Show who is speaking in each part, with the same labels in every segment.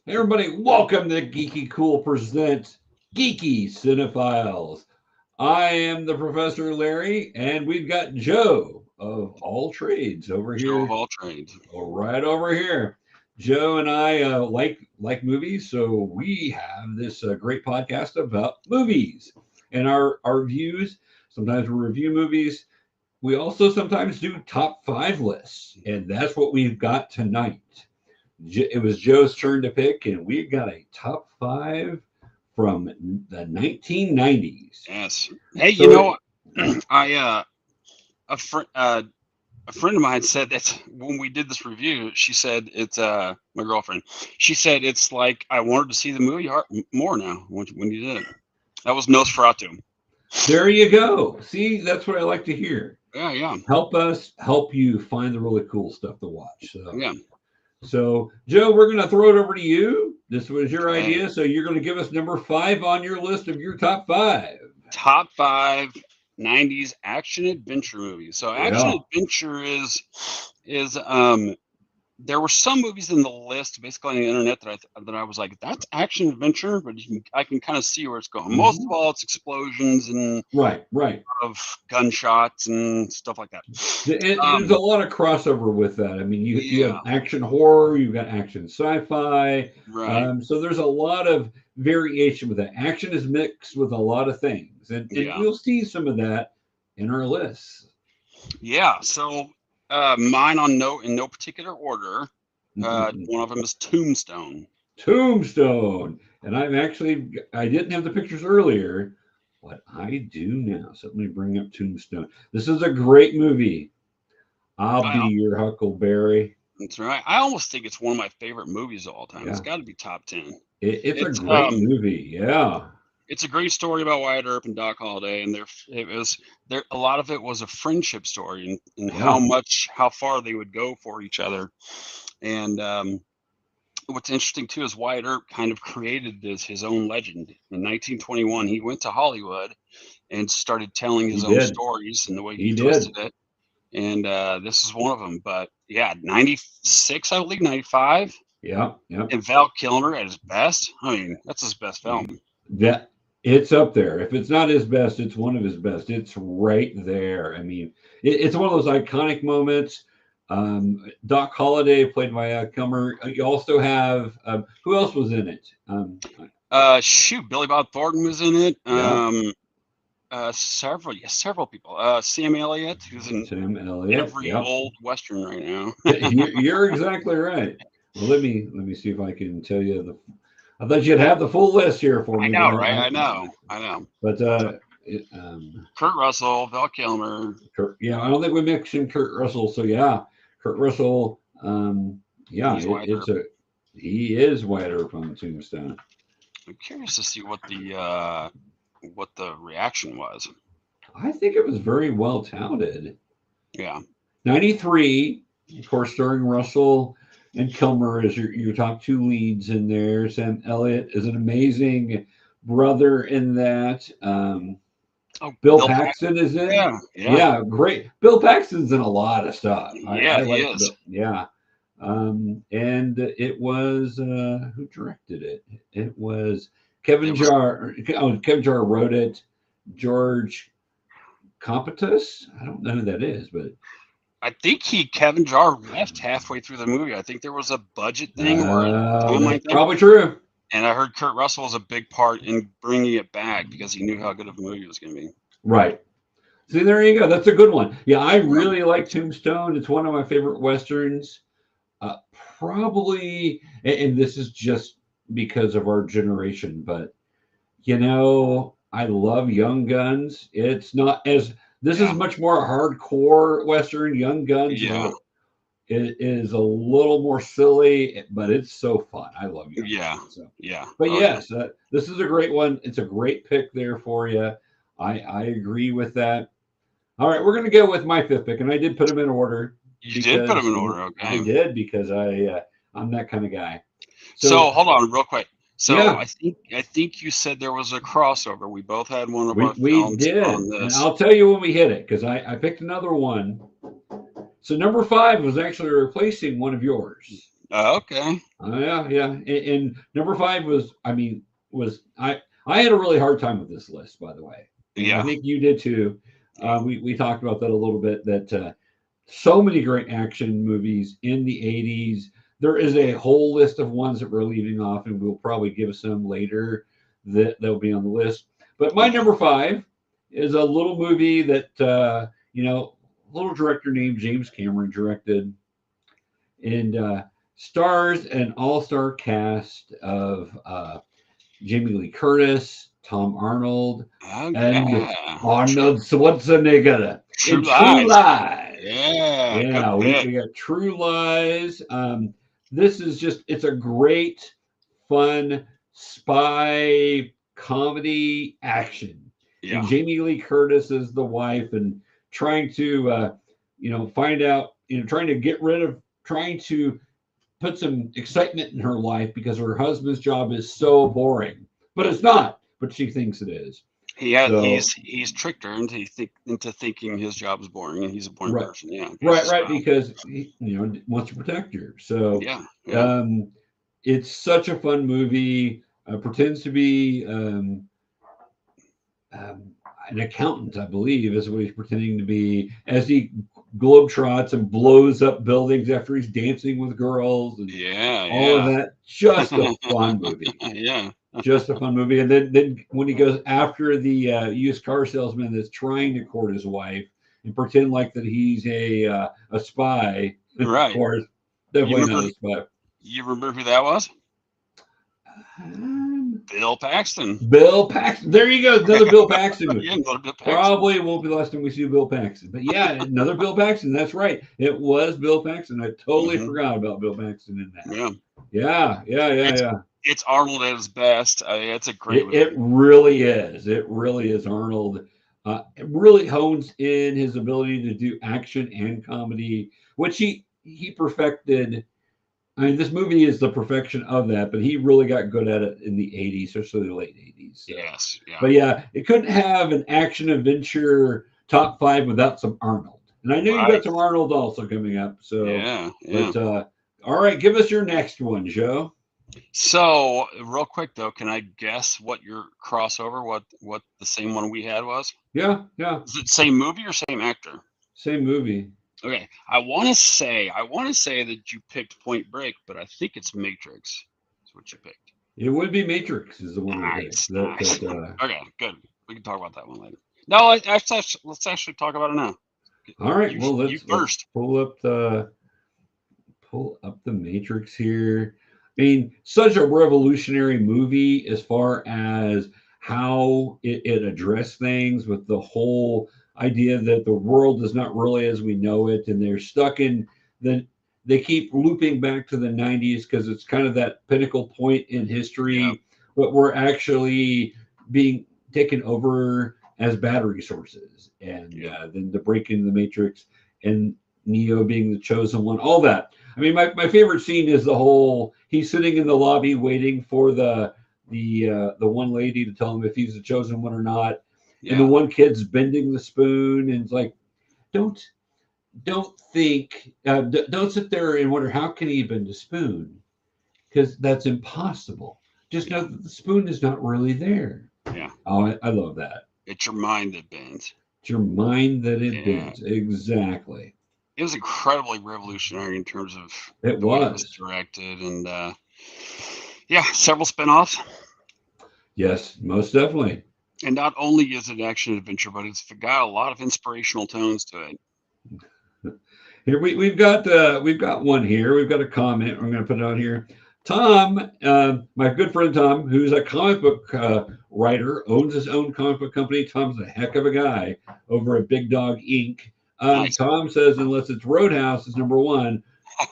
Speaker 1: Hey everybody, welcome to GeekyKOOL presents Geeky Cinephiles. I am the Professor Larry, and we've got Joe of all trades over
Speaker 2: Joe of
Speaker 1: here,
Speaker 2: all trades.
Speaker 1: right over here. Joe and I like movies, so we have this great podcast about movies and our views. Sometimes we review movies. We also sometimes do top five lists, and that's what we've got tonight. It was Joe's turn to pick, and we've got a top five from the 1990s.
Speaker 2: Yes. Hey,
Speaker 1: So, it,
Speaker 2: I a friend a friend of mine said that when we did this review, she said it's my girlfriend. She said it's like I wanted to see the movie more now when you did it. That was Nosferatu.
Speaker 1: there you go. See, that's what I like to hear.
Speaker 2: Yeah, yeah,
Speaker 1: Help us help you find the really cool stuff to watch.
Speaker 2: yeah.
Speaker 1: So Joe, we're going to throw it over to you. This was your
Speaker 2: Okay.
Speaker 1: idea, so you're going to give us number five on your list of your top five.
Speaker 2: Top five '90s action adventure movies. So action
Speaker 1: Yeah.
Speaker 2: adventure is there were some movies in the list, basically on the internet, that I was like, that's action adventure, but I can kind of see where it's going. Most
Speaker 1: Mhm.
Speaker 2: of all, it's explosions and
Speaker 1: Right, right.
Speaker 2: of gunshots and stuff like that.
Speaker 1: There's a lot of crossover with that. I mean, you have
Speaker 2: Yeah,
Speaker 1: action horror, you've got action sci-fi.
Speaker 2: right.
Speaker 1: So there's a lot of variation with that. Action is mixed with a lot of things, and
Speaker 2: Yeah,
Speaker 1: you'll see some of that in our lists.
Speaker 2: yeah. So mine in no particular order. One of them is Tombstone.
Speaker 1: Tombstone, and I didn't have the pictures earlier, but I do now. So let me bring up Tombstone. This is a great movie. I'll be
Speaker 2: I,
Speaker 1: your Huckleberry.
Speaker 2: that's right. I almost think it's one of my favorite movies of all time. It's
Speaker 1: Yeah,
Speaker 2: got to be top 10.
Speaker 1: it's a
Speaker 2: It's
Speaker 1: great movie. Yeah.
Speaker 2: it's a great story about Wyatt Earp and Doc Holliday, and it was there. A lot of it was a friendship story, and
Speaker 1: Yeah.
Speaker 2: how far they would go for each other. And what's interesting too is Wyatt Earp kind of created his own legend. In 1921, he went to Hollywood and started telling
Speaker 1: He
Speaker 2: his own
Speaker 1: did.
Speaker 2: stories and the way he
Speaker 1: He did.
Speaker 2: twisted it. And this is one of them. But yeah, 96, I believe, 95,
Speaker 1: Yeah. Yeah.
Speaker 2: and Val Kilmer at his best. I mean, that's his best film.
Speaker 1: That it's up there. If it's not his best, it's one of his best. It's right there. I mean, it's one of those iconic moments. Doc Holliday played by Kilmer. You also have who else was in it?
Speaker 2: Shoot, Billy Bob Thornton was in it.
Speaker 1: Yeah,
Speaker 2: Several people. Sam Elliott, who's in
Speaker 1: Sam Elliott.
Speaker 2: every
Speaker 1: Yep,
Speaker 2: old Western right now.
Speaker 1: you're exactly right. Well, let me see if I can tell you the. I thought you'd have the full list here for
Speaker 2: I
Speaker 1: me, but
Speaker 2: know, right? I know.
Speaker 1: but
Speaker 2: Kurt Russell, Val Kilmer.
Speaker 1: Yeah, I don't think we mentioned Kurt Russell. So yeah, Kurt Russell. Yeah,
Speaker 2: He's Wyatt
Speaker 1: it's
Speaker 2: Earp.
Speaker 1: he is wider from Tombstone.
Speaker 2: I'm curious to see what the reaction was.
Speaker 1: I think it was very well touted.
Speaker 2: Yeah,
Speaker 1: 93, of course, starring Russell and Kilmer as your top two leads in there. Sam Elliott is an amazing brother in that.
Speaker 2: oh,
Speaker 1: Bill
Speaker 2: Bill
Speaker 1: Paxton
Speaker 2: Paxton.
Speaker 1: is in.
Speaker 2: Yeah, yeah,
Speaker 1: Yeah, great. Bill Paxton's in a lot of stuff.
Speaker 2: yeah.
Speaker 1: I
Speaker 2: He
Speaker 1: like
Speaker 2: is.
Speaker 1: Bill. Yeah. And it was who directed it? It was Kevin
Speaker 2: It was.
Speaker 1: Jar. Oh, Kevin Jar wrote it. George Competus. I don't know who that is, but
Speaker 2: I think Kevin Jarre left halfway through the movie. I think there was a budget thing or something
Speaker 1: that's
Speaker 2: like that.
Speaker 1: probably true.
Speaker 2: And I heard Kurt Russell was a big part in bringing it back because he knew how good of a movie it was going to be.
Speaker 1: Right. See, there you go. That's a good one. Yeah, I
Speaker 2: Yeah.
Speaker 1: really like Tombstone. It's one of my favorite westerns. Uh, Probably, and this is just because of our generation, but I love Young Guns. It's not as this is
Speaker 2: Yeah.
Speaker 1: much more hardcore Western. Young Guns
Speaker 2: Yeah.
Speaker 1: it is a little more silly, but it's so fun. I love Young
Speaker 2: Yeah.
Speaker 1: Guns. So,
Speaker 2: Yeah.
Speaker 1: but
Speaker 2: Oh, yeah.
Speaker 1: yes, this is a great one. It's a great pick there for you. I agree with that. All right, we're going to go with my fifth pick, and I did put them in order
Speaker 2: You did put
Speaker 1: because
Speaker 2: them in order.
Speaker 1: I
Speaker 2: Okay.
Speaker 1: did because I'm that kind of guy.
Speaker 2: So
Speaker 1: So
Speaker 2: hold on real quick. So
Speaker 1: yeah,
Speaker 2: I think you said there was a crossover. We both had one of our
Speaker 1: we
Speaker 2: films
Speaker 1: did,
Speaker 2: on
Speaker 1: and
Speaker 2: this.
Speaker 1: I'll tell you when we hit it because I picked another one. So number five was actually replacing one of yours.
Speaker 2: Okay.
Speaker 1: Yeah. And number 5 was, I had a really hard time with this list, by the way, and I
Speaker 2: Yeah.
Speaker 1: think you did too.
Speaker 2: Yeah.
Speaker 1: We talked about that a little bit. That so many great action movies in the '80s. There is a whole list of ones that we're leaving off, and we'll probably give some later that'll be on the list. But my
Speaker 2: Okay.
Speaker 1: number 5 is a little movie that a little director named James Cameron directed, and stars an all-star cast of Jamie Lee Curtis, Tom Arnold,
Speaker 2: Oh
Speaker 1: and
Speaker 2: yeah.
Speaker 1: Arnold Schwarzenegger in
Speaker 2: True
Speaker 1: True
Speaker 2: Lies.
Speaker 1: Lies.
Speaker 2: Yeah. Good
Speaker 1: Yeah,
Speaker 2: pick.
Speaker 1: we got True Lies. This is it's a great, fun spy comedy action. And
Speaker 2: Yeah.
Speaker 1: Jamie Lee Curtis is the wife and trying to, find out, trying to get rid of, trying to put some excitement in her life because her husband's job is so boring. But it's not, but she thinks it is. So,
Speaker 2: He's tricked her into thinking his job is boring and he's a boring
Speaker 1: right,
Speaker 2: person. Yeah. He's a spy.
Speaker 1: because he, wants to protect her. So,
Speaker 2: Yeah. Yeah.
Speaker 1: um, it's such a fun movie. Pretends to be um, an accountant, I believe, is what he's pretending to be, as he globetrots and blows up buildings after he's dancing with girls and
Speaker 2: Yeah.
Speaker 1: all of
Speaker 2: Yeah.
Speaker 1: that. Just a fun movie.
Speaker 2: Yeah.
Speaker 1: Just a fun movie. And then when he goes after the used car salesman that's trying to court his wife and pretend like that he's a spy, of
Speaker 2: Right.
Speaker 1: course,
Speaker 2: You
Speaker 1: definitely not
Speaker 2: remember?
Speaker 1: a spy.
Speaker 2: You remember who that was?
Speaker 1: Um,
Speaker 2: Bill Paxton.
Speaker 1: Bill Paxton. There you go. Another Bill Paxton movie.
Speaker 2: Yeah, another Bill Paxton.
Speaker 1: Probably won't be the last time we see Bill Paxton. But yeah, another Bill Paxton. That's right. It was Bill Paxton. I totally
Speaker 2: Hmm.
Speaker 1: forgot about Bill Paxton in that.
Speaker 2: Yeah. It's
Speaker 1: Yeah.
Speaker 2: it's Arnold at his best. It's a great
Speaker 1: It
Speaker 2: movie.
Speaker 1: really is. It really is. Arnold it really hones in his ability to do action and comedy, which he perfected. I mean, this movie is the perfection of that, but he really got good at it in the '80s, especially the late '80s. So,
Speaker 2: Yes. Yeah.
Speaker 1: but yeah, it couldn't have an action adventure top 5 without some Arnold. And I know you've got
Speaker 2: Right.
Speaker 1: some Arnold also coming up. So,
Speaker 2: Yeah. Yeah.
Speaker 1: but all right, give us your next one, Joe.
Speaker 2: So real quick though, can I guess what your crossover? What the same one we had was?
Speaker 1: Yeah,
Speaker 2: Is it same movie or same actor?
Speaker 1: same movie.
Speaker 2: Okay. I want to say that you picked Point Break, but I think it's Matrix. That's what you picked.
Speaker 1: It would be Matrix is the one I picked.
Speaker 2: Nice, nice.
Speaker 1: That
Speaker 2: Okay, good. We can talk about that one later. No, let's actually talk about it now.
Speaker 1: all right.
Speaker 2: You
Speaker 1: Well,
Speaker 2: you
Speaker 1: let's
Speaker 2: first.
Speaker 1: pull up the Matrix here. I mean, such a revolutionary movie as far as how it addressed things with the whole idea that the world is not really as we know it, and they're stuck in the. They keep looping back to the '90s because it's kind of that pinnacle point in
Speaker 2: Yeah,
Speaker 1: history, but we're actually being taken over as battery sources, and
Speaker 2: yeah,
Speaker 1: then the break into the Matrix and Neo being the chosen one, all that. I mean, my favorite scene is the whole he's sitting in the lobby waiting for the one lady to tell him if he's the chosen one or not, and the
Speaker 2: yeah,
Speaker 1: one kid's bending the spoon, and it's like, don't don't think, don't sit there and wonder how can he bend a spoon, because that's impossible. Just know
Speaker 2: yeah,
Speaker 1: that the spoon is not really there.
Speaker 2: yeah.
Speaker 1: Oh, I love that.
Speaker 2: It's your mind that bends.
Speaker 1: It's your mind that it
Speaker 2: Yeah,
Speaker 1: bends. Exactly.
Speaker 2: it was incredibly revolutionary in terms of
Speaker 1: It
Speaker 2: the way it was
Speaker 1: was.
Speaker 2: directed, and yeah, several spinoffs.
Speaker 1: Yes, most definitely.
Speaker 2: And not only is it action adventure, but it's got a lot of inspirational tones to it.
Speaker 1: Here we've got one here. We've got a comment. I'm going to put it on here. Tom, my good friend Tom, who's a comic book writer, owns his own comic book company. Tom's a heck of a guy over at Big Dog Inc.
Speaker 2: Nice.
Speaker 1: Tom says unless it's Roadhouse is number one,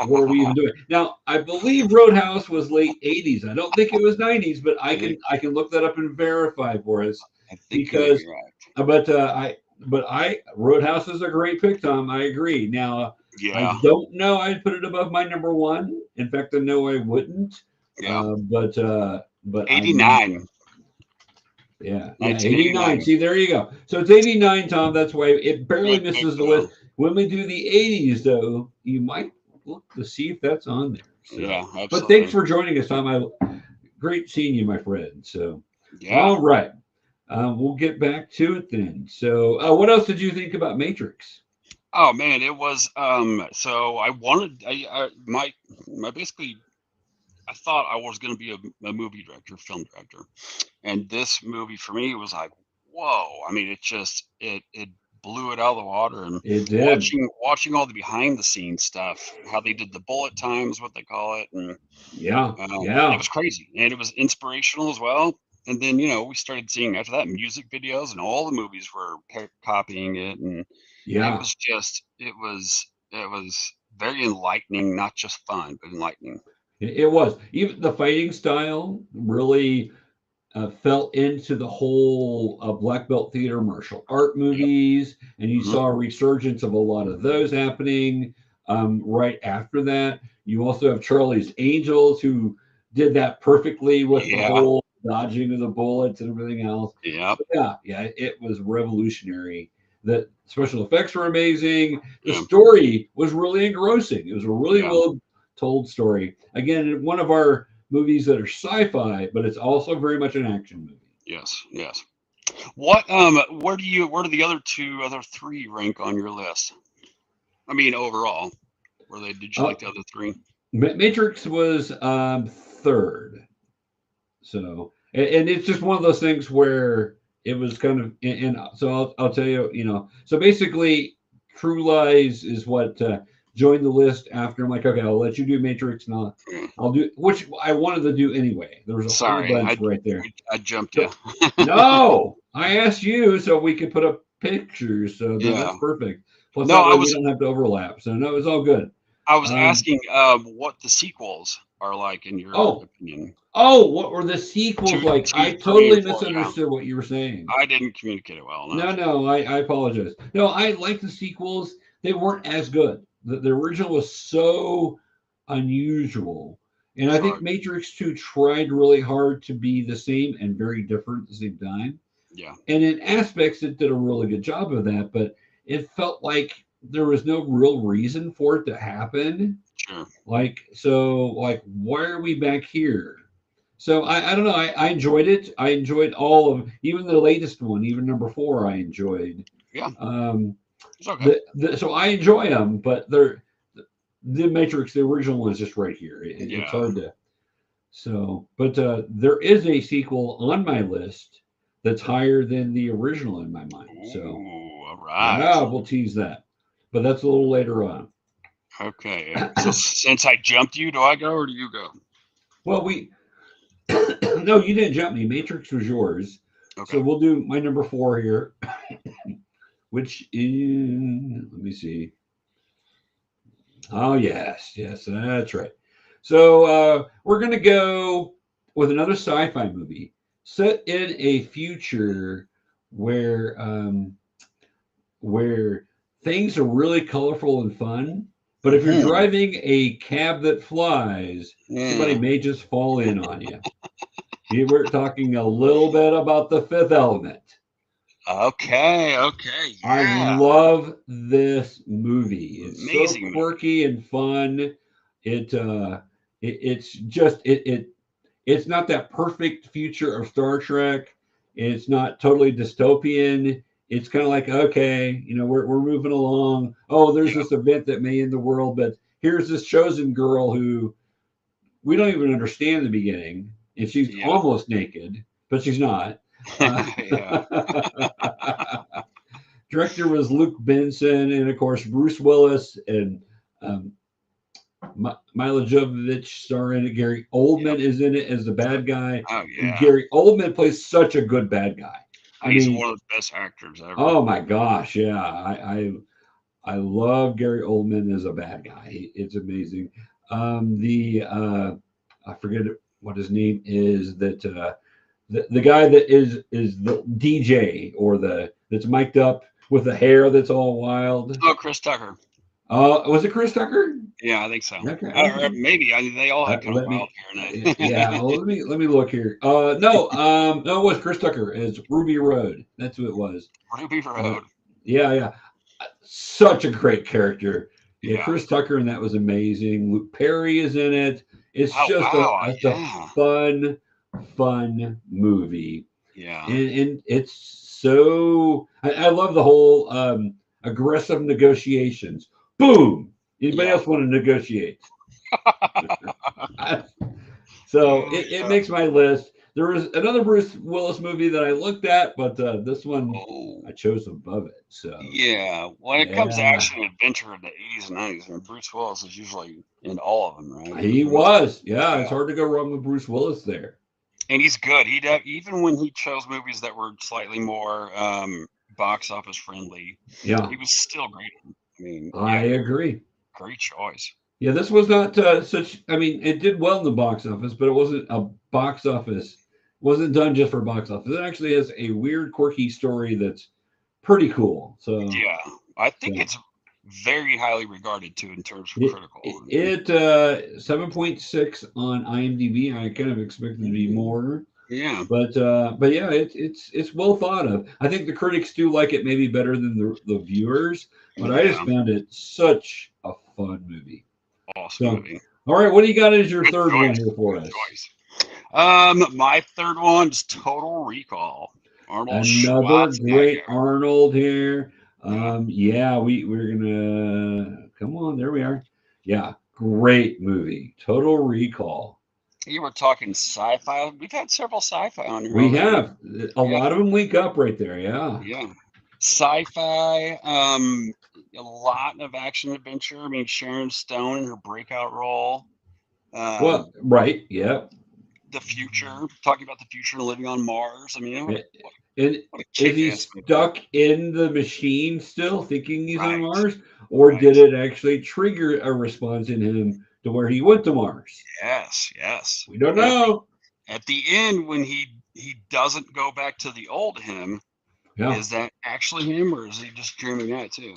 Speaker 1: what are we even doing? Now, I believe Roadhouse was late '80s. I don't think it was '90s, but
Speaker 2: I think
Speaker 1: I can look that up and verify for us
Speaker 2: I think you may
Speaker 1: because
Speaker 2: be right.
Speaker 1: I Roadhouse is a great pick, Tom. I agree. Now, I
Speaker 2: Yeah,
Speaker 1: don't know. I'd put it above my number one. In fact, I know I wouldn't.
Speaker 2: yeah.
Speaker 1: But I know.
Speaker 2: 89,
Speaker 1: Yeah, 89.
Speaker 2: 1989.
Speaker 1: See, there you go. So it's 89, Tom. That's why it barely
Speaker 2: Good pick
Speaker 1: misses the
Speaker 2: though.
Speaker 1: list. When we do the '80s, though, you might look to see if that's on there. So,
Speaker 2: Yeah, absolutely.
Speaker 1: but thanks for joining us on my great seeing you, my friend. So,
Speaker 2: Yeah.
Speaker 1: all right, we'll get back to it then. So, what else did you think about Matrix?
Speaker 2: Oh man, it was so I wanted my basically I thought I was going to be a movie director, film director, and this movie for me was like, whoa! I mean, it blew it out of the water, and
Speaker 1: It did.
Speaker 2: watching all the behind the scenes stuff, how they did the bullet times, what they call it, and
Speaker 1: Yeah,
Speaker 2: it
Speaker 1: yeah,
Speaker 2: was crazy, and it was inspirational as well. And then we started seeing after that music videos, and all the movies were copying it, and it
Speaker 1: yeah.
Speaker 2: was just it was very enlightening, not just fun, but enlightening.
Speaker 1: It was. Even the fighting style really fell into the whole black belt theater martial art
Speaker 2: Yep.
Speaker 1: movies, and you
Speaker 2: Hmm.
Speaker 1: saw a resurgence of a lot of those happening right after that. You also have Charlie's Angels, who did that perfectly with the
Speaker 2: Yeah.
Speaker 1: whole dodging of the bullets and everything else.
Speaker 2: Yep.
Speaker 1: Yeah, yeah, it was revolutionary. The special effects were amazing. The
Speaker 2: Yeah.
Speaker 1: story was really engrossing. It was a really
Speaker 2: Yeah.
Speaker 1: well told story. Again, one of our movies that are sci-fi, but it's also very much an action movie.
Speaker 2: Yes. Yes. Where do the other three rank on your list? I mean, overall, did you
Speaker 1: Uh,
Speaker 2: like the other three?
Speaker 1: Matrix was third. So, and it's just one of those things where it was kind of, and so I'll tell you, so basically, True Lies is what joined the list after. I'm like, okay, I'll let you do Matrix, and
Speaker 2: Mm.
Speaker 1: I'll do, which I wanted to do anyway. There was a whole
Speaker 2: Sorry,
Speaker 1: bunch right there.
Speaker 2: I jumped you.
Speaker 1: So, no, I asked you so we could put up pictures. So that's
Speaker 2: Yeah.
Speaker 1: perfect. Plus,
Speaker 2: No,
Speaker 1: that way we don't have to overlap. So, no, it's all good.
Speaker 2: I was
Speaker 1: Um,
Speaker 2: asking what the sequels are like in your
Speaker 1: oh,
Speaker 2: opinion.
Speaker 1: oh, what were the sequels
Speaker 2: Two,
Speaker 1: like?
Speaker 2: two,
Speaker 1: I
Speaker 2: three, and
Speaker 1: totally
Speaker 2: four. Yeah,
Speaker 1: misunderstood what you were saying.
Speaker 2: I didn't communicate it well enough.
Speaker 1: No, no, I apologize. No, I like the sequels. They weren't as good. The original was so unusual. And I think
Speaker 2: Sure.
Speaker 1: Matrix 2 tried really hard to be the same and very different at the same time.
Speaker 2: Yeah.
Speaker 1: And in aspects, it did a really good job of that, but it felt like there was no real reason for it to happen.
Speaker 2: Sure.
Speaker 1: Like, why are we back here? So I don't know. I enjoyed it. I enjoyed all of, even the latest one, even number four. I enjoyed.
Speaker 2: Yeah.
Speaker 1: Um,
Speaker 2: It's okay.
Speaker 1: so I enjoy them, but the Matrix, the original one, is just right here. It's
Speaker 2: Yeah.
Speaker 1: hard to. So, but there is a sequel on my list that's higher than the original in my mind. So
Speaker 2: Ooh. All right.
Speaker 1: yeah, we'll tease that, but that's a little later on.
Speaker 2: Okay. So since I jumped you, do I go or do you go?
Speaker 1: Well, no, you didn't jump me. Matrix was yours. So
Speaker 2: Okay.
Speaker 1: we'll do my number four here, which is, let me see. Oh, yes, yes, that's right. So we're going to go with another sci fi movie set in a future where, where things are really colorful and fun. But if you're
Speaker 2: Hmm.
Speaker 1: driving a cab that flies, somebody
Speaker 2: Yeah.
Speaker 1: may just fall in on you. We're talking a little bit about the fifth element.
Speaker 2: Okay. Okay.
Speaker 1: I
Speaker 2: Yeah.
Speaker 1: love this movie. It's so
Speaker 2: Amazing movie.
Speaker 1: quirky and fun. It it's just it's not that perfect future of Star Trek. It's not totally dystopian. It's kind of like, okay, we're moving along. Oh, there's
Speaker 2: Yeah.
Speaker 1: this event that may end the world, but here's this chosen girl who we don't even understand in the beginning, and she's
Speaker 2: Yeah.
Speaker 1: almost naked, but she's not. Uh,
Speaker 2: Yeah.
Speaker 1: Director was Luke Benson, and of course Bruce Willis and um, Mila Jovovich star in it. Gary
Speaker 2: Yep.
Speaker 1: Oldman is in it as the bad guy,
Speaker 2: Oh
Speaker 1: and
Speaker 2: yeah.
Speaker 1: Gary Oldman plays such a good bad guy. I
Speaker 2: He's
Speaker 1: mean,
Speaker 2: one of the best actors ever.
Speaker 1: oh my gosh, yeah, I love Gary Oldman as a bad guy. It's amazing. The I forget what his name is. That the guy that is the DJ or the that's mic'd up with the hair that's all wild.
Speaker 2: Oh, Chris Tucker.
Speaker 1: Was it Chris Tucker?
Speaker 2: Yeah, I think so.
Speaker 1: Okay,
Speaker 2: Or
Speaker 1: okay.
Speaker 2: maybe they all had kind of
Speaker 1: Let
Speaker 2: wild
Speaker 1: me.
Speaker 2: hair in
Speaker 1: Yeah,
Speaker 2: it.
Speaker 1: well, let me look here. No, no, it was Chris Tucker. It's Ruby Road. That's who it was.
Speaker 2: Ruby
Speaker 1: Uh,
Speaker 2: Road.
Speaker 1: yeah, yeah. Such a great character. Yeah,
Speaker 2: Yeah.
Speaker 1: Chris Tucker and that was amazing. Luke Perry is in it. It's
Speaker 2: Oh
Speaker 1: just a
Speaker 2: wow.
Speaker 1: it's a
Speaker 2: Yeah.
Speaker 1: fun movie,
Speaker 2: Yeah.
Speaker 1: and it's so I love the whole aggressive negotiations. Boom. Anybody
Speaker 2: Yeah.
Speaker 1: else want to negotiate? So it
Speaker 2: Yeah.
Speaker 1: makes my list. There was another Bruce Willis movie that I looked at, but this one
Speaker 2: Oh.
Speaker 1: I chose above it. So
Speaker 2: Yeah. When it comes to
Speaker 1: yeah,
Speaker 2: action and adventure in the 80s and 90s, and Bruce Willis is usually in all of them, right?
Speaker 1: he
Speaker 2: For the most
Speaker 1: was. Yeah,
Speaker 2: part.
Speaker 1: it's
Speaker 2: Yeah.
Speaker 1: hard to go wrong with Bruce Willis there.
Speaker 2: And he's good. Even when he chose movies that were slightly more box office friendly,
Speaker 1: Yeah,
Speaker 2: he was still great. I mean,
Speaker 1: I
Speaker 2: yeah,
Speaker 1: agree.
Speaker 2: great choice.
Speaker 1: Yeah, this was not such. I mean, it did well in the box office, but it wasn't a box office. Wasn't done just for box office. It actually has a weird, quirky story that's pretty cool. So,
Speaker 2: Yeah, I think
Speaker 1: so
Speaker 2: it's very highly regarded too in terms of
Speaker 1: it
Speaker 2: critical.
Speaker 1: it,
Speaker 2: I mean,
Speaker 1: it 7.6 on IMDb. I kind of expected to be more,
Speaker 2: yeah,
Speaker 1: but yeah, it's well thought of. I think the critics do like it maybe better than the viewers, but I just
Speaker 2: yeah,
Speaker 1: found it such a fun movie.
Speaker 2: awesome
Speaker 1: So,
Speaker 2: movie.
Speaker 1: all right, what do you got as your
Speaker 2: Good
Speaker 1: third one
Speaker 2: choice.
Speaker 1: here for
Speaker 2: Good
Speaker 1: us?
Speaker 2: choice. My third one's Total Recall. Arnold
Speaker 1: Another great
Speaker 2: Schwarzenegger.
Speaker 1: Arnold here.
Speaker 2: Yeah,
Speaker 1: Yeah, we're gonna come on. There we are. Yeah, great movie. Total Recall.
Speaker 2: you were talking sci-fi. We've had several sci-fi on here
Speaker 1: We
Speaker 2: already.
Speaker 1: have a
Speaker 2: Yeah,
Speaker 1: lot of them link up right there. Yeah.
Speaker 2: yeah. Sci-fi. A lot of action adventure. I mean, Sharon Stone in her breakout role.
Speaker 1: Well,
Speaker 2: Um,
Speaker 1: right. Yeah.
Speaker 2: the future, talking about the future and living on Mars. I mean,
Speaker 1: And
Speaker 2: what a
Speaker 1: is he
Speaker 2: kick-ass movie.
Speaker 1: stuck in the machine still, thinking he's on
Speaker 2: Right,
Speaker 1: Mars, or did
Speaker 2: right.
Speaker 1: it actually trigger a response in him to where he went to Mars?
Speaker 2: Yes, yes.
Speaker 1: We don't
Speaker 2: And
Speaker 1: know.
Speaker 2: at the end, when he doesn't go back to the old him,
Speaker 1: Yeah.
Speaker 2: is that actually him or is he just dreaming that too?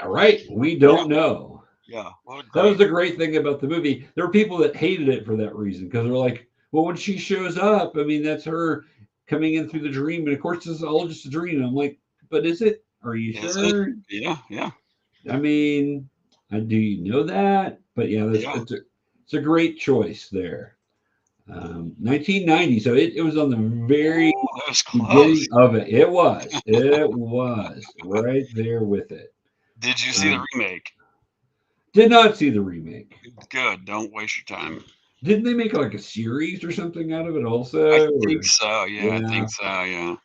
Speaker 1: All right. We
Speaker 2: Yeah,
Speaker 1: don't know.
Speaker 2: yeah. What a
Speaker 1: That was
Speaker 2: great.
Speaker 1: the great thing about the movie. There were people that hated it for that reason because they're like, well, when she shows up, I mean, that's her coming in through the dream. And of course, this is all just a dream. I'm like, but is it? Are you
Speaker 2: Is it?
Speaker 1: sure?
Speaker 2: Yeah, yeah,
Speaker 1: I mean, do you know that? But yeah,
Speaker 2: yeah.
Speaker 1: it's a great choice there. 1990, so it was on the very
Speaker 2: Oh, that was close.
Speaker 1: beginning of it. It was right there with it.
Speaker 2: Did you see the
Speaker 1: Um,
Speaker 2: remake?
Speaker 1: did not see the remake.
Speaker 2: Good. Don't waste your time.
Speaker 1: Didn't they make like a series or something out of it
Speaker 2: I
Speaker 1: also?
Speaker 2: think
Speaker 1: Or
Speaker 2: so. Yeah, I
Speaker 1: yeah,
Speaker 2: think so. Yeah.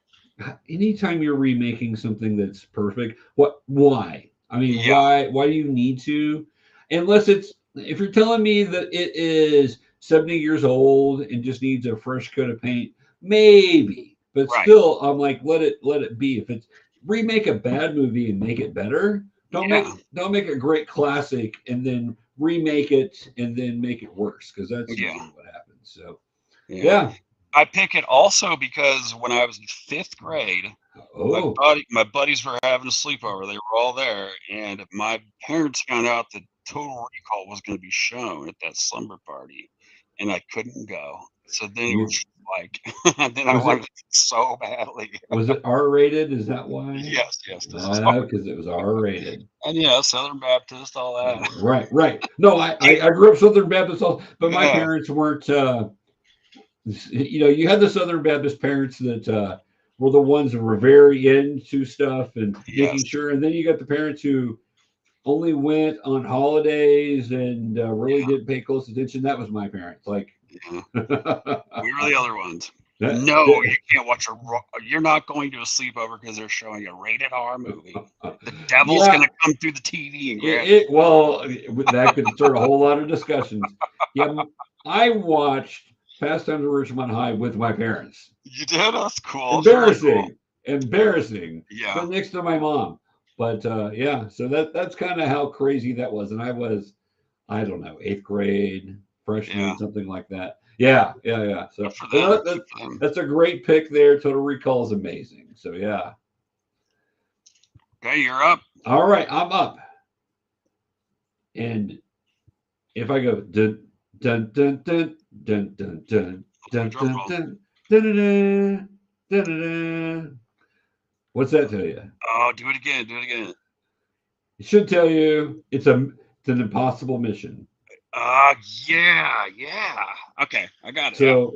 Speaker 1: anytime you're remaking something that's perfect, what? Why? I mean,
Speaker 2: Yeah.
Speaker 1: why do you need to? Unless it's if you're telling me that it is 70 years old and just needs a fresh coat of paint, maybe. But
Speaker 2: Right.
Speaker 1: still, I'm like, let it be. If it's remake a bad movie and make it better,
Speaker 2: Yeah.
Speaker 1: don't make a great classic and then remake it and then make it worse because that's
Speaker 2: Yeah.
Speaker 1: usually what happens. So
Speaker 2: Yeah.
Speaker 1: yeah.
Speaker 2: I pick it also because when I was in fifth grade,
Speaker 1: Oh,
Speaker 2: my buddies were having a sleepover. They were all there, and my parents found out that Total Recall was going to be shown at that slumber party, and I couldn't go. So then it
Speaker 1: you
Speaker 2: was like, then I
Speaker 1: was
Speaker 2: wanted
Speaker 1: it
Speaker 2: it so badly.
Speaker 1: was it R rated? Is that why?
Speaker 2: Yes, yes, this was hard.
Speaker 1: Because it was R rated.
Speaker 2: And yeah, Southern Baptist, all that.
Speaker 1: Right, right. No, I grew up Southern Baptist, but my
Speaker 2: Yeah,
Speaker 1: parents weren't. You had the Southern Baptist parents that were the ones that were very into stuff and
Speaker 2: yes,
Speaker 1: making sure, and then you got the parents who only went on holidays and really
Speaker 2: yeah,
Speaker 1: didn't pay close attention. That was my parents. Like,
Speaker 2: yeah.
Speaker 1: that,
Speaker 2: We were the other ones. No,
Speaker 1: that,
Speaker 2: you can't watch you're not going to a sleepover because they're showing a rated R movie. The devil's
Speaker 1: yeah,
Speaker 2: gonna come through the TV and grab you.
Speaker 1: well, that could start a whole lot of discussions. Yeah, I watched Pastimes of Ridgemont High with my parents.
Speaker 2: You did? That's cool. That's really cool.
Speaker 1: Embarrassing, embarrassing.
Speaker 2: Yeah,
Speaker 1: But next to my mom. But yeah, so that's kind of how crazy that was. And I was, I don't know, eighth grade, freshman,
Speaker 2: yeah.
Speaker 1: something like that. Yeah, yeah, yeah. So
Speaker 2: Good for
Speaker 1: well,
Speaker 2: them. Good for them.
Speaker 1: that's a great pick there. Total Recall is amazing. So yeah.
Speaker 2: Okay, you're up.
Speaker 1: All right, I'm up. And if I go dun dun dun dun dun dun dun
Speaker 2: Do a
Speaker 1: dun
Speaker 2: drum
Speaker 1: dun
Speaker 2: roll.
Speaker 1: dun dun dun dun dun, what's that tell you?
Speaker 2: Oh, do it again. Do it again.
Speaker 1: It should tell you it's an impossible mission.
Speaker 2: Yeah, yeah. Okay, I got it. Yeah.
Speaker 1: So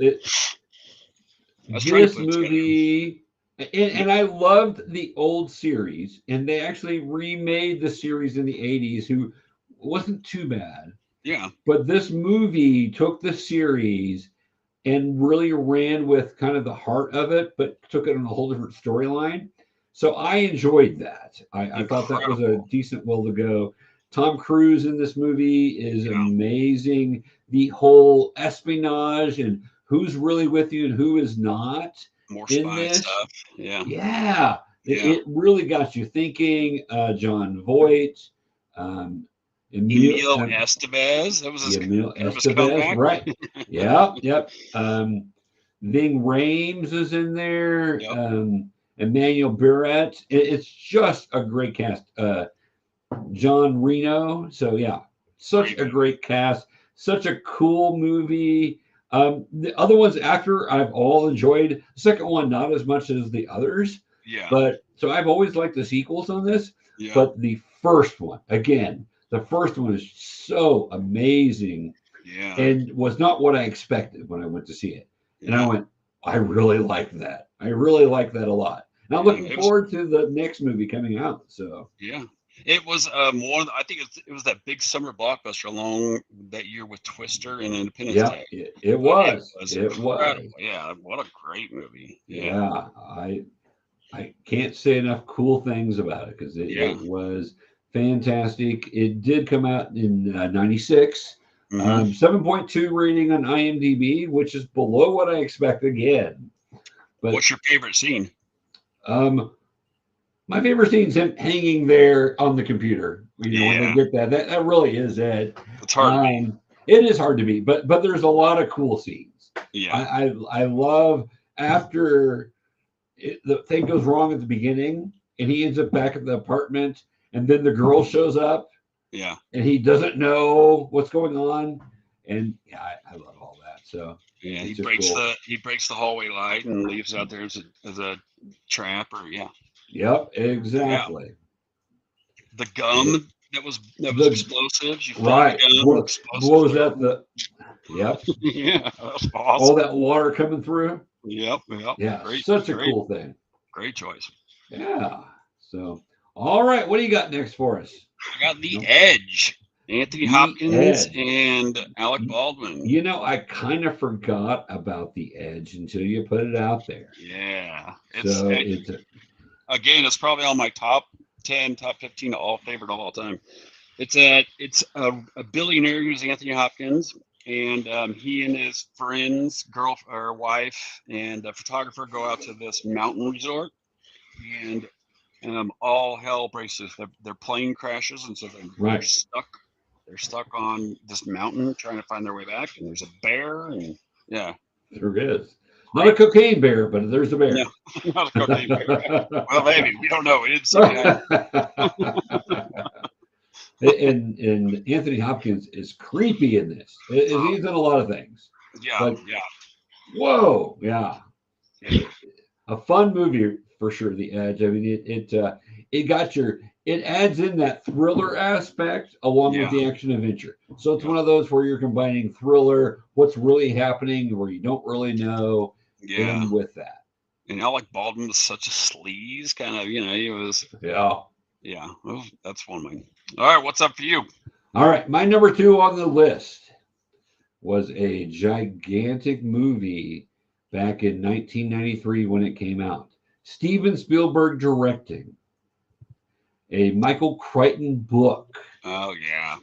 Speaker 2: I was trying to
Speaker 1: this
Speaker 2: put it together.
Speaker 1: movie,
Speaker 2: Yeah,
Speaker 1: and I loved the old series, and they actually remade the series in the '80s, who wasn't too bad.
Speaker 2: yeah,
Speaker 1: But this movie took the series and really ran with kind of the heart of it, but took it on a whole different storyline. So I enjoyed that. I thought that was a
Speaker 2: incredible.
Speaker 1: decent will to go. Tom Cruise in this movie is
Speaker 2: Yeah,
Speaker 1: amazing. The whole espionage and who's really with you and who is not
Speaker 2: more
Speaker 1: in
Speaker 2: spy
Speaker 1: this.
Speaker 2: stuff. Yeah,
Speaker 1: Yeah,
Speaker 2: yeah.
Speaker 1: it really got you thinking. John Voight, um, Emil,
Speaker 2: Emil Estevez. That was his
Speaker 1: Emil
Speaker 2: kind of his
Speaker 1: Estevez,
Speaker 2: comeback.
Speaker 1: right? Yeah, yep. Ving Rhames is in there.
Speaker 2: Yep.
Speaker 1: Emmanuel Barrett. It's just a great cast. John Reno. So yeah, such
Speaker 2: Great
Speaker 1: a
Speaker 2: movie.
Speaker 1: great cast. Such a cool movie. The other ones after I've all enjoyed. The second one not as much as the others,
Speaker 2: Yeah,
Speaker 1: but so I've always liked the sequels on this.
Speaker 2: yeah,
Speaker 1: But the first one, again, the first one is so amazing
Speaker 2: yeah,
Speaker 1: and was not what I expected when I went to see it. And I
Speaker 2: yeah,
Speaker 1: went, I really like that. I really like that a lot. And I'm
Speaker 2: yeah.
Speaker 1: looking
Speaker 2: It was.
Speaker 1: forward to the next movie coming out. So
Speaker 2: Yeah. It was I think it was that big summer blockbuster along that year with Twister and Independence
Speaker 1: yeah,
Speaker 2: Day.
Speaker 1: it
Speaker 2: It
Speaker 1: was.
Speaker 2: was
Speaker 1: It
Speaker 2: incredible.
Speaker 1: was.
Speaker 2: Yeah, what a great movie. Yeah,
Speaker 1: Yeah, I can't say enough cool things about it because
Speaker 2: yeah.
Speaker 1: it was fantastic. It did come out in '96.
Speaker 2: Hmm.
Speaker 1: 7.2 rating on IMDb, which is below what I expected again. But
Speaker 2: What's your favorite scene?
Speaker 1: um, my favorite scene is him hanging there on the computer. You know, when they
Speaker 2: Yeah,
Speaker 1: get that really is it.
Speaker 2: it's hard to beat.
Speaker 1: Um, it is hard to beat, but there's a lot of cool scenes.
Speaker 2: Yeah,
Speaker 1: I love after the thing goes wrong at the beginning, and he ends up back at the apartment, and then the girl shows up,
Speaker 2: yeah,
Speaker 1: and he doesn't know what's going on, and yeah, I love all that. So
Speaker 2: yeah.
Speaker 1: it's just cool.
Speaker 2: He breaks the hallway light and leaves out there as a trap. Or yeah,
Speaker 1: Yep,
Speaker 2: yeah.
Speaker 1: exactly.
Speaker 2: The
Speaker 1: It,
Speaker 2: gum that was
Speaker 1: the
Speaker 2: explosives. You fill the
Speaker 1: right
Speaker 2: gum with explosives.
Speaker 1: blows out the yep
Speaker 2: Yeah, that was
Speaker 1: all
Speaker 2: awesome.
Speaker 1: that water coming through.
Speaker 2: Yep, yep.
Speaker 1: Yeah,
Speaker 2: Great,
Speaker 1: such a
Speaker 2: great,
Speaker 1: cool thing.
Speaker 2: great choice.
Speaker 1: Yeah. So, all right, what do you got next for us?
Speaker 2: I got The
Speaker 1: Nope.
Speaker 2: Edge. Anthony
Speaker 1: The
Speaker 2: Hopkins
Speaker 1: Edge.
Speaker 2: and Alec
Speaker 1: Y-
Speaker 2: Baldwin.
Speaker 1: You know, I kind of forgot about The Edge until you put it out there.
Speaker 2: Yeah,
Speaker 1: So it's
Speaker 2: again, it's probably on my top 10, top 15 all favorite of all time. It's a billionaire who's Anthony Hopkins, and he and his friends, girl or wife, and a photographer go out to this mountain resort, and all hell breaks loose. Their plane crashes, and so they're
Speaker 1: right.
Speaker 2: stuck. They're stuck on this mountain trying to find their way back, and there's a bear, and yeah,
Speaker 1: There is. Not a
Speaker 2: great.
Speaker 1: cocaine bear, but there's a
Speaker 2: No,
Speaker 1: bear.
Speaker 2: not a cocaine bear. Well, maybe we don't know. We didn't see behind
Speaker 1: and Anthony Hopkins is creepy in this. He's in a lot of things,
Speaker 2: Yeah,
Speaker 1: but
Speaker 2: yeah,
Speaker 1: whoa, yeah,
Speaker 2: yeah,
Speaker 1: a fun movie for sure. The Edge. I mean, it got your it adds in that thriller aspect along with
Speaker 2: yeah,
Speaker 1: the action adventure. So it's
Speaker 2: yeah,
Speaker 1: one of those where you're combining thriller, what's really happening, where you don't really know,
Speaker 2: yeah.
Speaker 1: in with that.
Speaker 2: And Alec Baldwin was such a sleaze, kind of. He was.
Speaker 1: Yeah.
Speaker 2: Yeah, well, that's one of mine. All right, what's up for you?
Speaker 1: All right, my number two on the list was a gigantic movie back in 1993 when it came out. Steven Spielberg directing a Michael Crichton book,
Speaker 2: Oh yeah,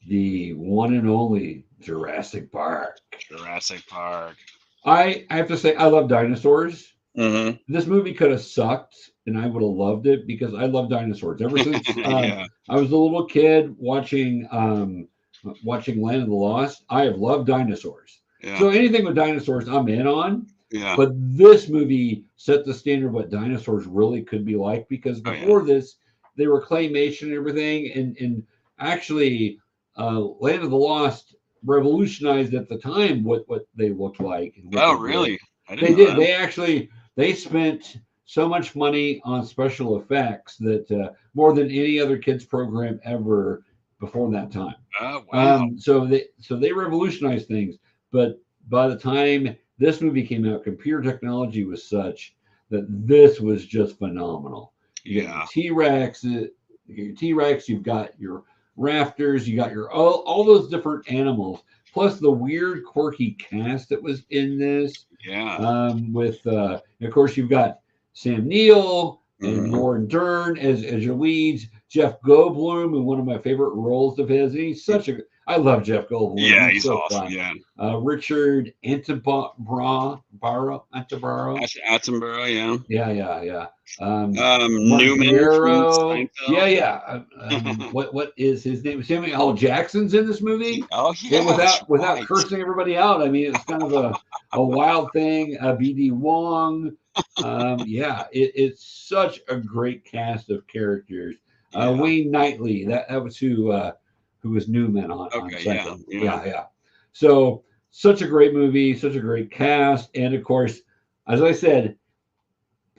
Speaker 1: the one and only Jurassic Park.
Speaker 2: Jurassic Park.
Speaker 1: I have to say, I love dinosaurs.
Speaker 2: Mm-hmm.
Speaker 1: This movie could have sucked, and I would have loved it because I love dinosaurs. Ever since
Speaker 2: Yeah,
Speaker 1: I was a little kid watching Land of the Lost, I have loved dinosaurs.
Speaker 2: yeah,
Speaker 1: So anything with dinosaurs, I'm in on.
Speaker 2: yeah.
Speaker 1: But this movie set the standard of what dinosaurs really could be like because
Speaker 2: Oh yeah,
Speaker 1: before this, they were claymation and everything, and actually, Land of the Lost revolutionized at the time what they looked like and what
Speaker 2: oh
Speaker 1: they did.
Speaker 2: really? I didn't
Speaker 1: They
Speaker 2: know
Speaker 1: did.
Speaker 2: that.
Speaker 1: They spent so much money on special effects that more than any other kids program ever before that time.
Speaker 2: Oh, wow.
Speaker 1: So they revolutionized things, but by the time this movie came out, computer technology was such that this was just phenomenal. You got
Speaker 2: Yeah.
Speaker 1: your T-Rex, you've got your rafters, you got your all those different animals, plus the weird, quirky cast that was in this.
Speaker 2: Yeah.
Speaker 1: Of course, you've got Sam Neill and
Speaker 2: Mhm.
Speaker 1: Laura Dern as your leads. Jeff Goldblum in one of my favorite roles of his. And he's such a I love Jeff Goldblum.
Speaker 2: Yeah,
Speaker 1: He's
Speaker 2: he's
Speaker 1: so
Speaker 2: awesome.
Speaker 1: fun.
Speaker 2: Yeah.
Speaker 1: Richard Attenborough.
Speaker 2: Attenborough, yeah.
Speaker 1: Yeah. Mark
Speaker 2: Newman from
Speaker 1: Darrow.
Speaker 2: Seinfeld.
Speaker 1: Yeah. What is his name? Samuel L. Jackson's in this movie.
Speaker 2: Oh,
Speaker 1: And
Speaker 2: yeah, that's
Speaker 1: without
Speaker 2: right.
Speaker 1: cursing everybody out, I mean, it's kind of a wild thing. B.D. Wong. It's such a great cast of characters.
Speaker 2: Yeah.
Speaker 1: Wayne Knightley, that was who was Newman on
Speaker 2: Okay, yeah,
Speaker 1: Seinfeld.
Speaker 2: yeah.
Speaker 1: Yeah. So such a great movie, such a great cast, and of course, as I said,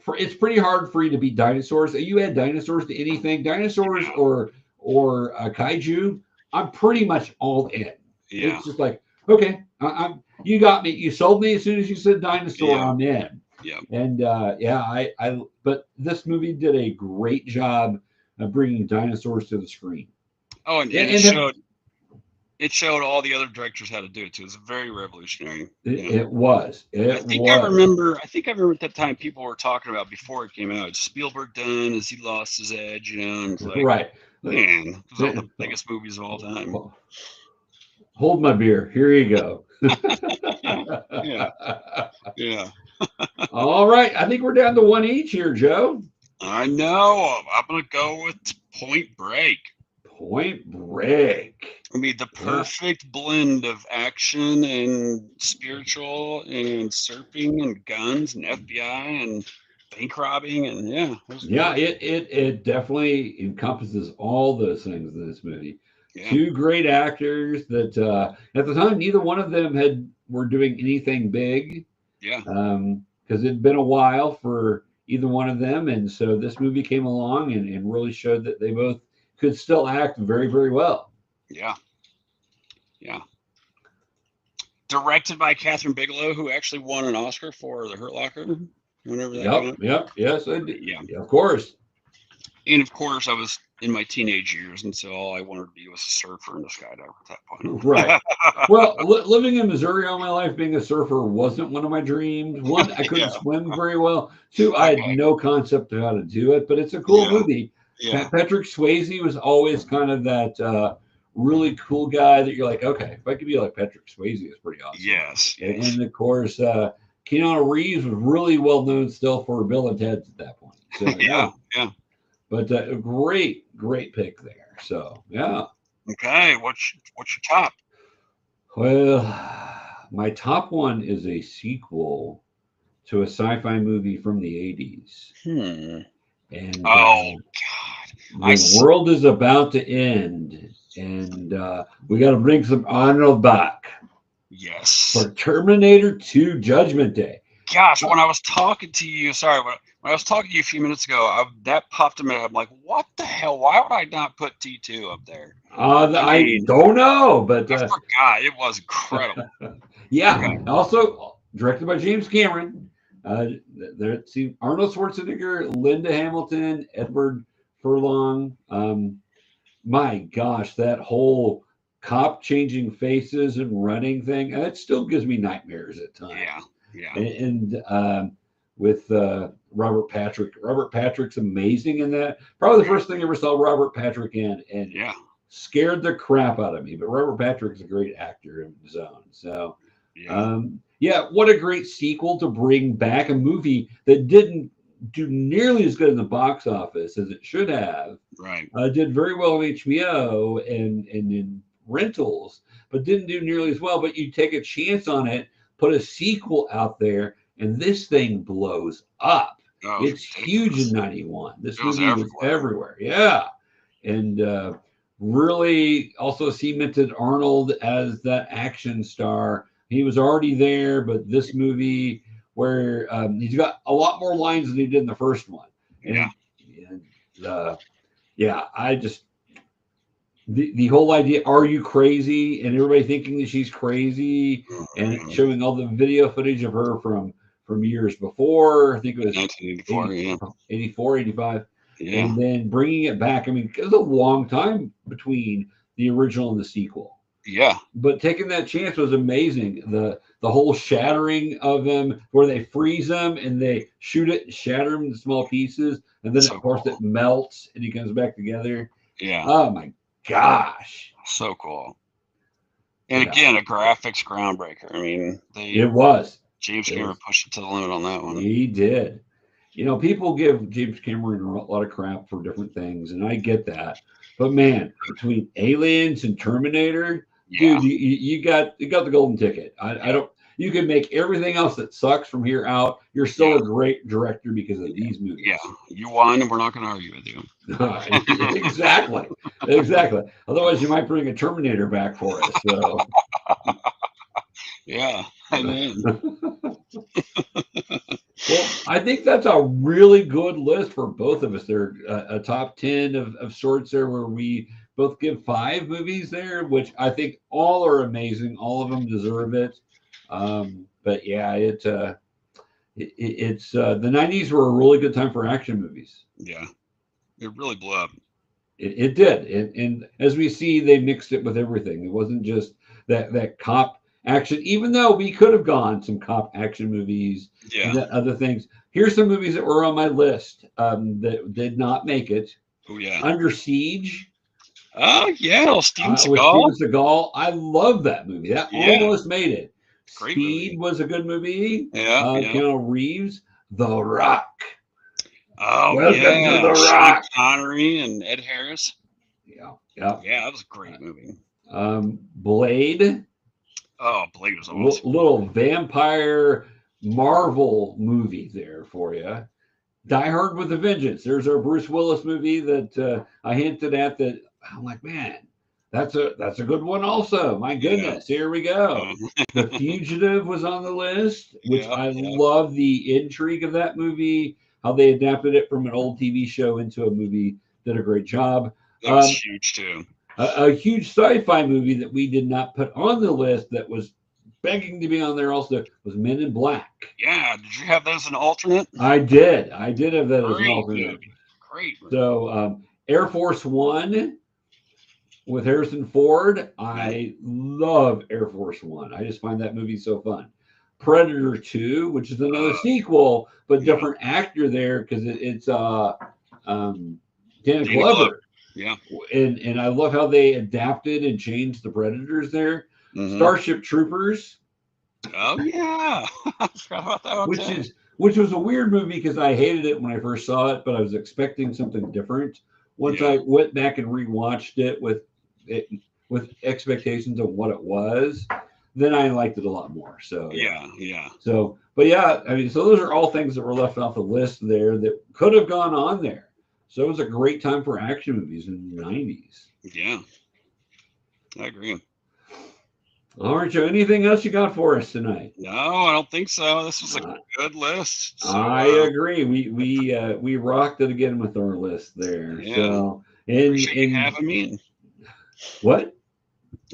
Speaker 1: it's pretty hard for you to beat dinosaurs. You add dinosaurs to anything, dinosaurs or kaiju, I'm pretty much all in.
Speaker 2: Yeah.
Speaker 1: It's just like, okay, you got me. You sold me as soon as you said dinosaur.
Speaker 2: Yeah.
Speaker 1: I'm in.
Speaker 2: Yeah.
Speaker 1: And but this movie did a great job of bringing dinosaurs to the screen.
Speaker 2: Oh, and it showed all the other directors how to do it too. It's very revolutionary. Yeah.
Speaker 1: It was.
Speaker 2: I think I remember at that time people were talking about before it came out. Spielberg done as he lost his edge, and it's like,
Speaker 1: Right.
Speaker 2: man, it was all the biggest movies of all time.
Speaker 1: Hold my beer. Here you go.
Speaker 2: Yeah.
Speaker 1: All right. I think we're down to one each here, Joe.
Speaker 2: I know. I'm gonna go with Point Break.
Speaker 1: Point Break.
Speaker 2: I mean, the perfect blend of action and spiritual and surfing and guns and FBI and bank robbing and
Speaker 1: it definitely encompasses all those things in this movie.
Speaker 2: Yeah.
Speaker 1: Two great actors that at the time neither one of them were doing anything big.
Speaker 2: Yeah.
Speaker 1: Because it'd been a while for either one of them, and so this movie came along and really showed that they both could still act very, very well.
Speaker 2: Yeah. Directed by Catherine Bigelow, who actually won an Oscar for The Hurt Locker. Whenever that came out.
Speaker 1: Yep. Yes, I did.
Speaker 2: Yeah,
Speaker 1: of course.
Speaker 2: And of course, I was in my teenage years, and so all I wanted to be was a surfer and a skydiver at that point.
Speaker 1: Right. Well, living in Missouri all my life, being a surfer wasn't one of my dreams. One, I couldn't swim very well. Two, I had no concept of how to do it. But it's a cool movie.
Speaker 2: Yeah.
Speaker 1: Patrick Swayze was always kind of that really cool guy that you're like, okay, if I could be like Patrick Swayze, it's pretty awesome.
Speaker 2: Yes.
Speaker 1: And of course, Keanu Reeves was really well known still for Bill and Ted's at that point. So,
Speaker 2: yeah.
Speaker 1: But a great pick there. So yeah.
Speaker 2: Okay, what's your top?
Speaker 1: Well, my top one is a sequel to a sci-fi movie from the 80s. And
Speaker 2: God,
Speaker 1: the world is about to end, and we got to bring some Arnold back.
Speaker 2: Yes.
Speaker 1: For Terminator 2: Judgment Day.
Speaker 2: Gosh, when I was talking to you, when I was talking to you a few minutes ago, that popped in my head. I'm like, what the hell? Why would I not put T2 up there?
Speaker 1: I don't know, but
Speaker 2: I forgot. It was incredible.
Speaker 1: Yeah. Okay. Also directed by James Cameron. Arnold Schwarzenegger, Linda Hamilton, Edward Furlong. My gosh, that whole cop changing faces and running thing, it still gives me nightmares at times.
Speaker 2: Yeah.
Speaker 1: And with Robert Patrick. Robert Patrick's amazing in that. Probably the first thing I ever saw Robert Patrick in, and scared the crap out of me. But Robert Patrick's a great actor in his own. So, what a great sequel to bring back a movie that didn't do nearly as good in the box office as it should have.
Speaker 2: Right.
Speaker 1: Did very well on HBO and in rentals, but didn't do nearly as well. But you take a chance on it, put a sequel out there, and this thing blows up. It's huge in 91. This movie was everywhere. Yeah. And really also cemented Arnold as that action star. He was already there, but this movie where he's got a lot more lines than he did in the first one.
Speaker 2: Yeah.
Speaker 1: Yeah, I just the whole idea, are you crazy? And everybody thinking that she's crazy, and showing all the video footage of her from years before. I think it was
Speaker 2: 1984,
Speaker 1: 84, 85.
Speaker 2: Yeah.
Speaker 1: And then bringing it back. I mean, it was a long time between the original and the sequel.
Speaker 2: Yeah.
Speaker 1: But taking that chance was amazing. The whole shattering of them, where they freeze them and they shoot it, shatter them into small pieces, and then
Speaker 2: So
Speaker 1: of course
Speaker 2: cool.
Speaker 1: it melts and he comes back together.
Speaker 2: Yeah.
Speaker 1: Oh my gosh.
Speaker 2: So cool. And
Speaker 1: Yeah.
Speaker 2: again, a graphics groundbreaker. I mean,
Speaker 1: It was.
Speaker 2: James Cameron pushed it to the limit on that one.
Speaker 1: He did. You know, people give James Cameron a lot of crap for different things, and I get that. But man, between Aliens and Terminator,
Speaker 2: Yeah.
Speaker 1: dude, you got the golden ticket. I don't. You can make everything else that sucks from here out. You're still a great director because of these movies.
Speaker 2: Yeah, you won, and we're not going to argue with you.
Speaker 1: Exactly. Otherwise, you might bring a Terminator back for us. So.
Speaker 2: Yeah, I mean.
Speaker 1: Well, I think that's a really good list for both of us. There, a top 10 of sorts there, where we both give 5 movies there, which I think all are amazing. All of them deserve it. But yeah, it's the 90s were a really good time for action movies.
Speaker 2: Yeah, it really blew up.
Speaker 1: It did, and as we see, they mixed it with everything. It wasn't just that cop action, even though we could have gone some cop action movies and other things. Here's some movies that were on my list that did not make it.
Speaker 2: Oh yeah,
Speaker 1: Under Siege.
Speaker 2: Oh yeah, Steven Seagal.
Speaker 1: With Steven Seagal. I love that movie. That almost made it.
Speaker 2: Great
Speaker 1: Speed
Speaker 2: movie.
Speaker 1: Was a good movie.
Speaker 2: Yeah,
Speaker 1: Keanu Reeves. The Rock.
Speaker 2: Oh
Speaker 1: Welcome to The Rock.
Speaker 2: Sean Connery and Ed Harris.
Speaker 1: Yeah,
Speaker 2: that was a great movie.
Speaker 1: Blade.
Speaker 2: Oh, Blade was awesome.
Speaker 1: Little vampire Marvel movie there for you. Die Hard with a Vengeance. There's our Bruce Willis movie that I hinted at. That I'm like, man, that's a good one. Also, my goodness, here we go. The Fugitive was on the list, which I love the intrigue of that movie. How they adapted it from an old TV show into a movie. Did a great job.
Speaker 2: That was huge too.
Speaker 1: A huge sci-fi movie that we did not put on the list that was begging to be on there also was Men in Black.
Speaker 2: Yeah, did you have that as an alternate?
Speaker 1: I did have that as an alternate.
Speaker 2: Movie. Great movie.
Speaker 1: So Air Force One with Harrison Ford. I love Air Force One. I just find that movie so fun. Predator 2, which is another sequel, but different actor there because it's Danny Glover.
Speaker 2: Yeah.
Speaker 1: And I love how they adapted and changed the Predators there. Mm-hmm. Starship Troopers.
Speaker 2: Oh yeah. I forgot about that one.
Speaker 1: Which was a weird movie because I hated it when I first saw it, but I was expecting something different. Once I went back and rewatched it with expectations of what it was, then I liked it a lot more. So
Speaker 2: yeah.
Speaker 1: So but yeah, I mean, so those are all things that were left off the list there that could have gone on there. So it was a great time for action movies in the 90s.
Speaker 2: Yeah, I agree.
Speaker 1: All right, Joe, anything else you got for us tonight?
Speaker 2: No, I don't think so. This was a good list. So,
Speaker 1: I agree. We rocked it again with our list there.
Speaker 2: Yeah.
Speaker 1: So,
Speaker 2: appreciate you having me.
Speaker 1: What?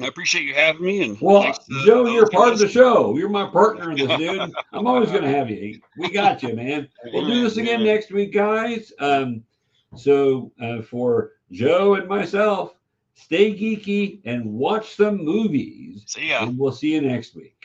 Speaker 2: I appreciate you having me. And
Speaker 1: well, Joe, you're part of the show. You're my partner in this, dude. I'm always going to have you. We got you, man. We'll do this again next week, guys. So for Joe and myself, stay geeky and watch some movies.
Speaker 2: See ya.
Speaker 1: And we'll see you next week.